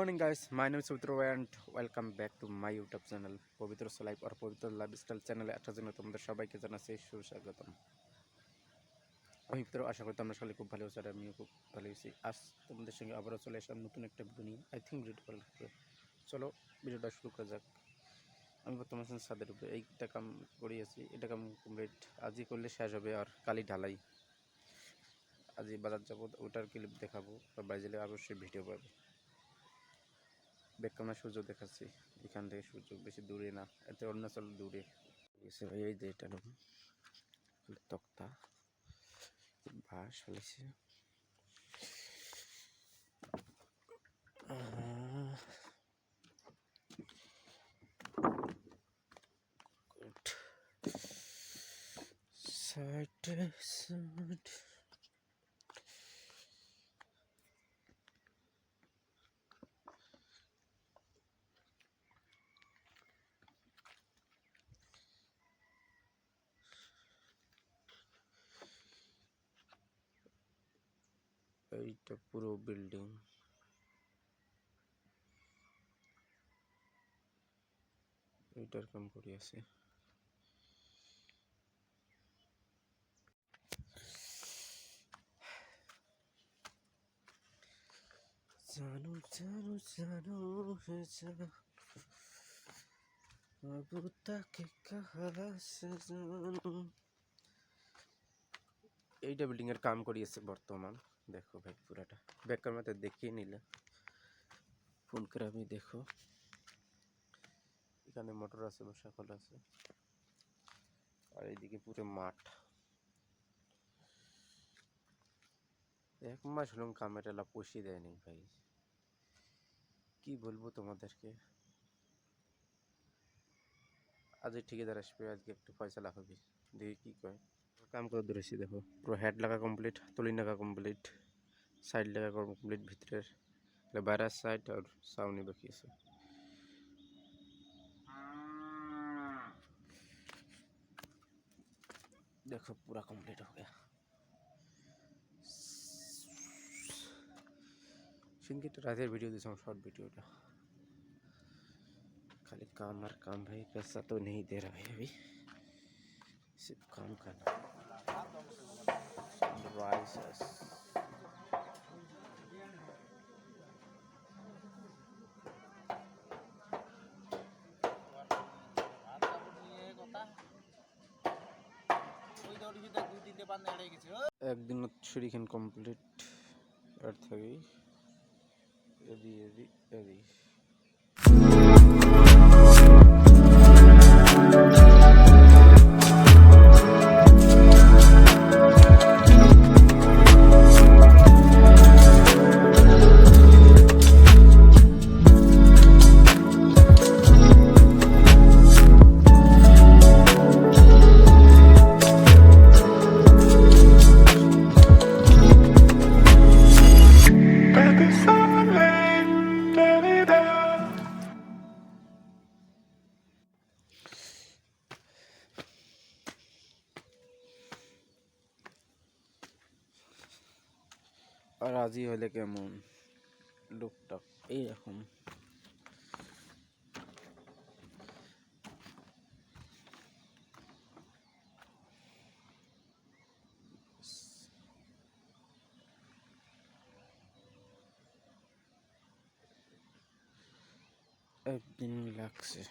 morning, guys. My name is Sutro and welcome back to my YouTube channel, Povitro Life or Povitro Lifestyle channel. একটা জন্য তোমাদের সবাইকে জানাচ্ছি সুস্বাগতম। আমি ভিতরে আশা করি তোমরা সবাই খুব ভালো আছো আর আমিও খুব ভালো আছি। আজ তোমাদের সঙ্গে আবারও চলে আসলাম নতুন একটা ভিডিও নিয়ে। আই থিঙ্ক ভিডিওটা ভালো লাগবে। চলো ভিডিওটা শুরু করা যাক। আমি বর্তমানে ছাদের উপরে এইটা কাম করিয়েছি, এটা কাম কমপ্লিট আজই করলে শেষ হবে আর কালি ঢালাই। আজই বাজার যাবো, ওটার ক্লিপ দেখাবো, বা বাইরে অবশ্যই ভিডিও পাবে। বেকামা সূর্য দেখাচ্ছি, এখান থেকে সূর্য বেশি দূরে না, এতে অরুণাচল দূরে গেছে ভাই। এই যে এটা তক্তা বাঁশ ফেলেছে। এইটা পুরো বিল্ডিং, এইটার কাম করি আছে। জানো জানো জানো জানো আবু তাকে কাহা সে জানো। এইটা বিল্ডিং এর কাম করিয়েছে বর্তমান। দেখো ভাই পুরাটা বেকার মতো দেখিয়ে নিলে ফোন করে আমি দেখো। এখানে মোটর আছে, সকল আছে, আর এইদিকে পুরো মাঠ। এক মাস হলো কামের এলা পয়সা দেয়নি ভাই, কি বলবো তোমাদেরকে। আজ ঠিকাদার আসবে, আজকে একটু ফয়সালা হবে, দেখি কি কয়। কাম করে ধরেছি দেখো, পুরো হেড লাগা কমপ্লিট, তলি লাগা কমপ্লিট, সাইড লাগা কমপ্লিট, ভিতরের বাইরের সাইড আর সাউনি বাকি আছে। देखो पूरा कंप्लीट हो गया। सिंह तो रात वीडियो दी शॉर्ट वीडियो खाली काम और काम भाई, पैसा तो नहीं दे रहा है अभी, सिर्फ काम करना। একদিন ছুরিখান কমপ্লিট আর থাকি এদি এদি এদি। আর আজই হলে কেমন লুকটাক এইরকম। একদিন লাগছে।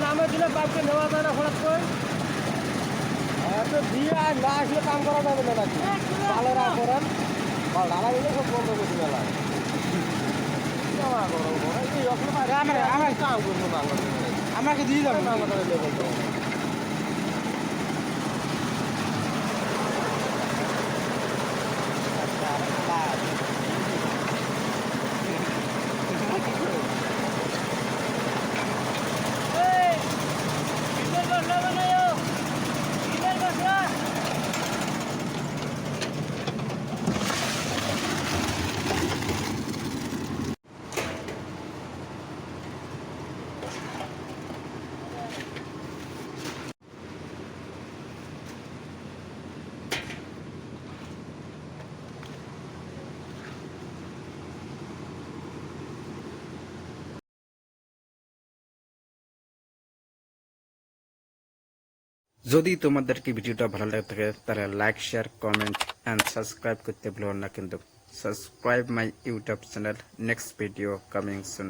নামে দিলে পাইপকে নেওয়া যায় না হঠাৎ করে এত দিয়ে আর না আসলে কাম করা যাবে না নাকি ভালো রাগ করেন বা ঢালা দিলে সব বন্ধ করে দিবে না আমার কাম করবো না আমাকে দিয়ে যাবো না আমাদের লেভেল যদি তোমাদেরকে ভিডিওটা ভালো লাগে থাকে তাহলে like share comment and subscribe করতে ভুলো না কিন্তু subscribe my YouTube channel next video coming soon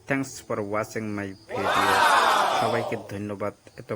thanks for watching my video সবাইকে ধন্যবাদ এত